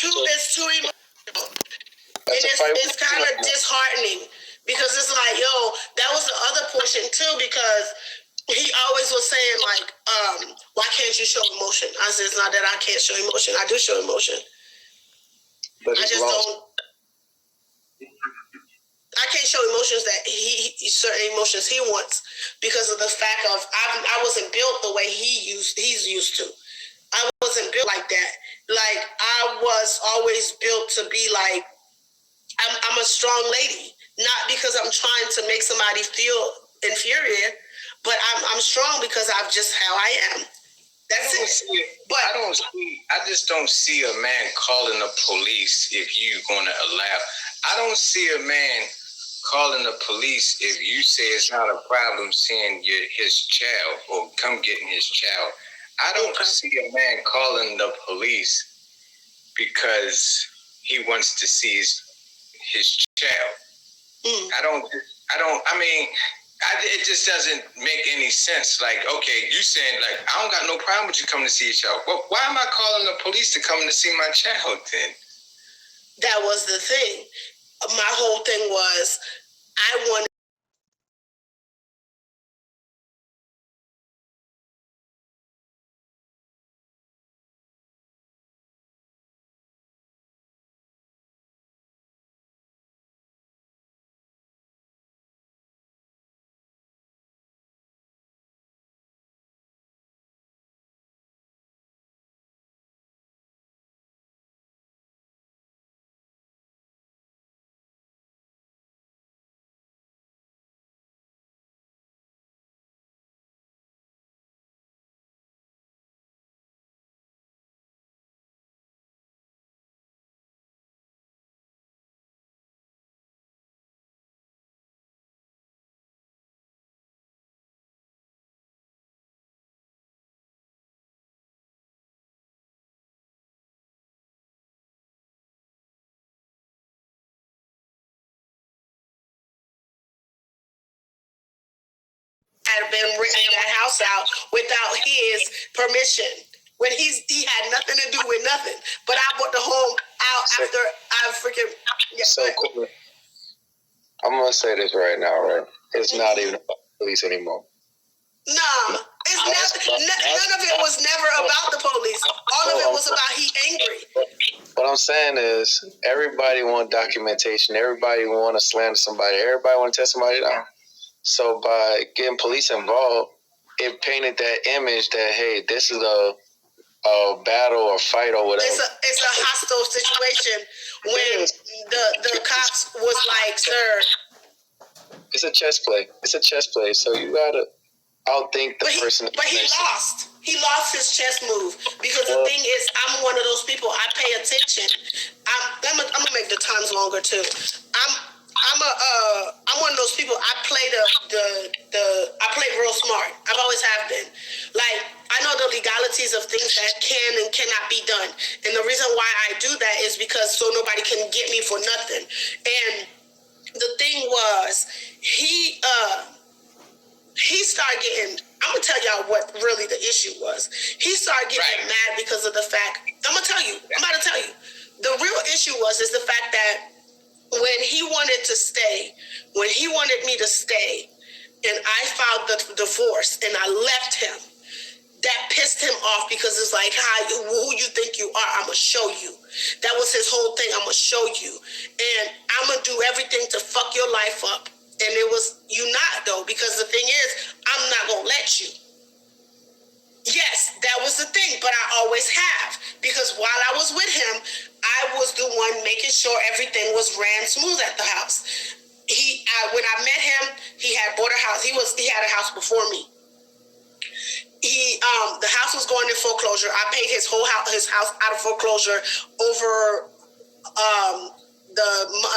it's too emotional. And it's kind of disheartening because it's like, yo, that was the other portion too, because he always was saying like, why can't you show emotion? I said, it's not that I can't show emotion. I do show emotion. But I just don't. I can't show emotions that he certain emotions he wants because of the fact of I wasn't built the way he's used to. I wasn't built like that. Like I was always built to be like I'm a strong lady, not because I'm trying to make somebody feel inferior, but I'm strong because I'm just how I am. That's it. But I just don't see a man calling the police if you're gonna allow. I don't see a man calling the police if you say it's not a problem seeing his child or come getting his child. I don't see a man calling the police because he wants to see his child. It just doesn't make any sense. Like, okay, you saying like, I don't got no problem with you coming to see your child. Well, why am I calling the police to come to see my child then? That was the thing. My whole thing was, I wanted had been renting that house out without his permission when he had nothing to do with nothing. But I bought the home out after I freaking. Yeah, so cool. I'm gonna say this right now, right? It's not even about police anymore. Nah, it's none of it was never about the police. All of it was about he angry. What I'm saying is, everybody want documentation. Everybody want to slander somebody. Everybody want to tear somebody down. So by getting police involved, it painted that image that, hey, this is a battle or fight or whatever. It's a hostile situation when the cops was like, sir. It's a chess play. So you gotta outthink the person. But he lost. He lost his chess move because the thing is, I'm one of those people. I pay attention. I'm gonna make the times longer too. I'm one of those people. I play I play real smart. I've always have been. Like, I know the legalities of things that can and cannot be done. And the reason why I do that is because so nobody can get me for nothing. And the thing was, he started getting, I'm going to tell y'all what really the issue was. He started getting mad because of the fact, I'm about to tell you. The real issue is the fact that when he wanted me to stay, and I filed the divorce and I left him, that pissed him off because it's like, who you think you are? I'm going to show you. That was his whole thing. I'm going to show you. And I'm going to do everything to fuck your life up. And it was, you not though, because the thing is, I'm not going to let you. Yes, that was the thing, but I always have. Because while I was with him, I was the one making sure everything was ran smooth at the house. When I met him, he had bought a house. He had a house before me. The house was going in foreclosure. I paid his house out of foreclosure over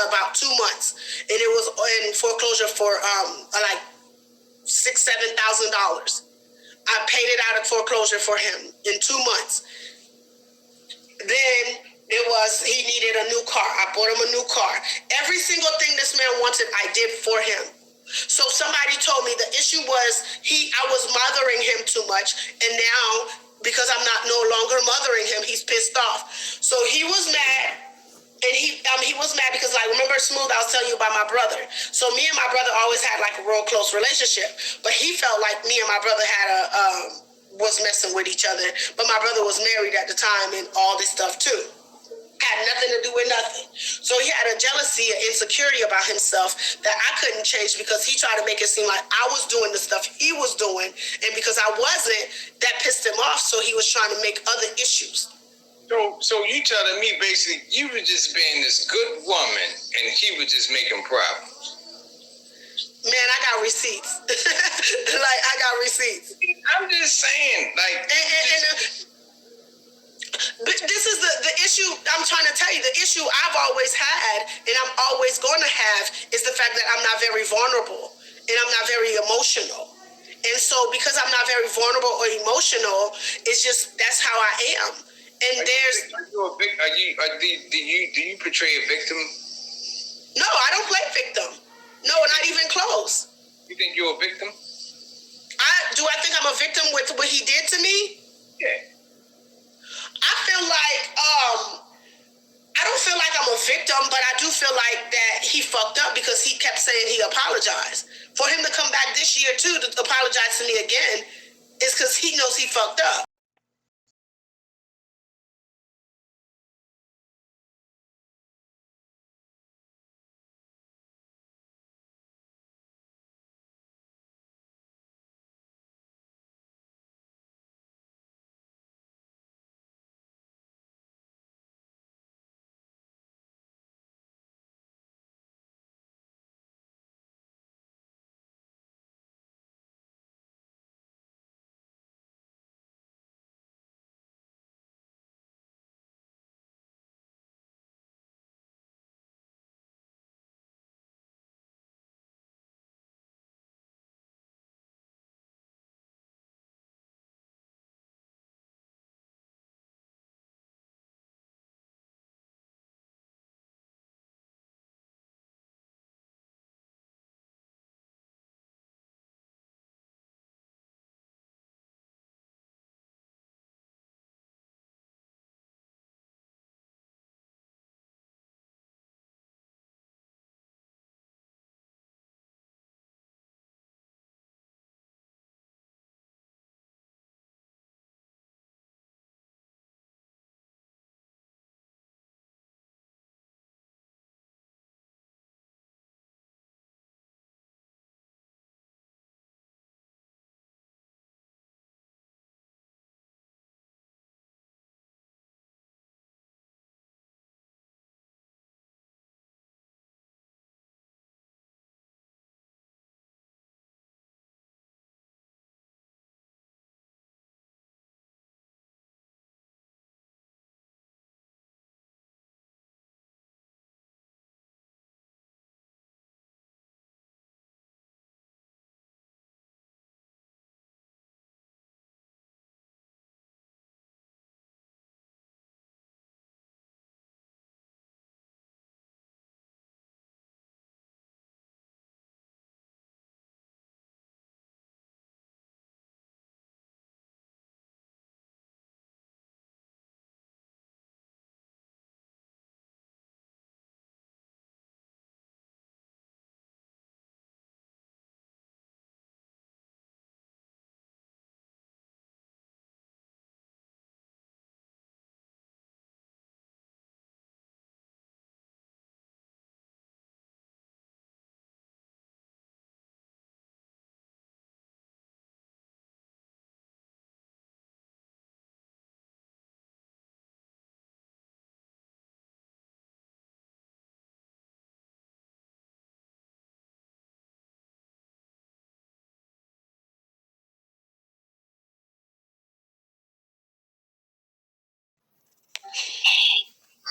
about 2 months, and it was in foreclosure for like $6,000-$7,000. I paid it out of foreclosure for him in 2 months. Then he needed a new car. I bought him a new car. Every single thing this man wanted, I did for him. So somebody told me the issue was I was mothering him too much, and now because I'm not no longer mothering him. He's pissed off. So he was mad. And he was mad because, like, remember Smooth, I was telling you about my brother. So me and my brother always had like a real close relationship. But he felt like me and my brother had was messing with each other. But my brother was married at the time and all this stuff too. Had nothing to do with nothing. So he had a jealousy and insecurity about himself that I couldn't change because he tried to make it seem like I was doing the stuff he was doing. And because I wasn't, that pissed him off. So he was trying to make other issues. So you telling me basically you were just being this good woman and he was just making problems? Man, I got receipts. Like, I got receipts. I'm just saying, like... But this is the issue I'm trying to tell you. The issue I've always had and I'm always going to have is the fact that I'm not very vulnerable and I'm not very emotional. And so because I'm not very vulnerable or emotional, it's just, that's how I am. And do you portray a victim? No, I don't play victim. No, not even close. You think you're a victim? Do I think I'm a victim with what he did to me? Yeah. I feel like I don't feel like I'm a victim, but I do feel like that he fucked up because he kept saying he apologized. For him to come back this year too to apologize to me again is because he knows he fucked up.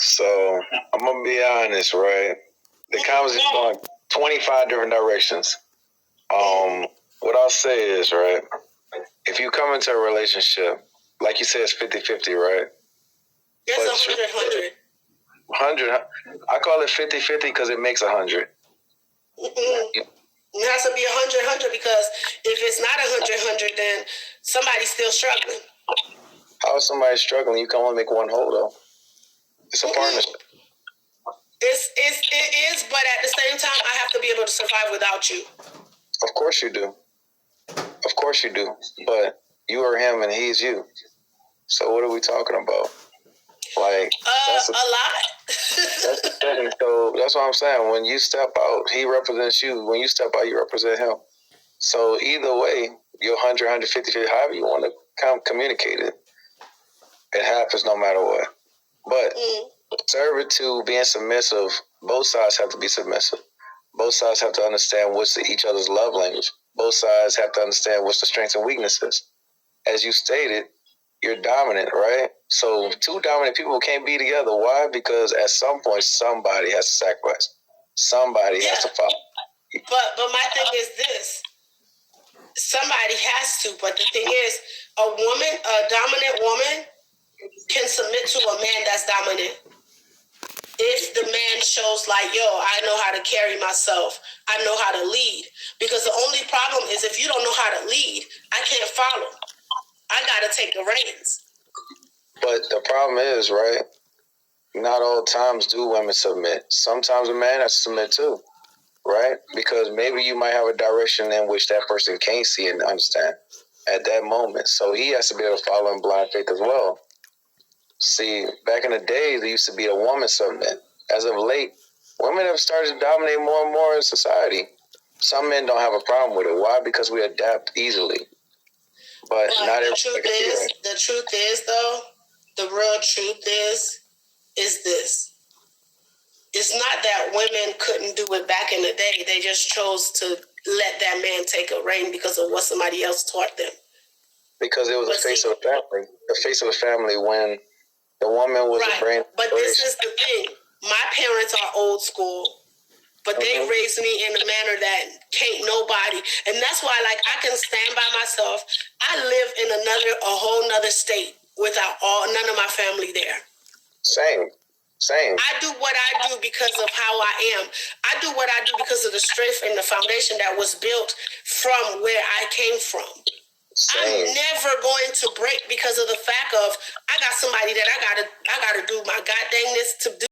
So I'm gonna be honest, right? The conversation going 25 different directions. What I'll say is, right, if you come into a relationship, like you said, it's 50-50, right? It's 100-100. 100. I call it 50-50 because it makes 100. It has to be 100-100 because if it's not 100-100, then somebody's still struggling. How is somebody struggling? You can only make one whole though. It's a partnership. It is, but at the same time, I have to be able to survive without you. Of course you do. Of course you do. But you are him and he's you. So what are we talking about? Like a lot. that's the thing. So that's what I'm saying. When you step out, he represents you. When you step out, you represent him. So either way, you're 100, 150, however you want to communicate it. It happens no matter what. But servitude, being submissive, both sides have to be submissive. Both sides have to understand what's each other's love language. Both sides have to understand what's the strengths and weaknesses. As you stated, you're dominant, right? So two dominant people can't be together. Why? Because at some point, somebody has to sacrifice. Somebody has to follow. But my thing is this. Somebody has to. But the thing is, a dominant woman can submit to a man that's dominant. If the man shows like, yo, I know how to carry myself. I know how to lead. Because the only problem is if you don't know how to lead, I can't follow. I got to take the reins. But the problem is, right, not all times do women submit. Sometimes a man has to submit too, right? Because maybe you might have a direction in which that person can't see and understand at that moment. So he has to be able to follow in blind faith as well. See, back in the day, there used to be a woman submit. As of late, women have started to dominate more and more in society. Some men don't have a problem with it. Why? Because we adapt easily. But not the truth is, though, the real truth is this. It's not that women couldn't do it back in the day. They just chose to let that man take a reign because of what somebody else taught them. Because it was the face of the family. The face of the family when the woman was a brain. But this is the thing. My parents are old school, but they raised me in a manner that can't nobody. And that's why, like, I can stand by myself. I live in a whole nother state without none of my family there. Same. I do what I do because of how I am. I do what I do because of the strength and the foundation that was built from where I came from. Same. I'm never going to break because of the fact of I got somebody that I gotta do my goddangness to do.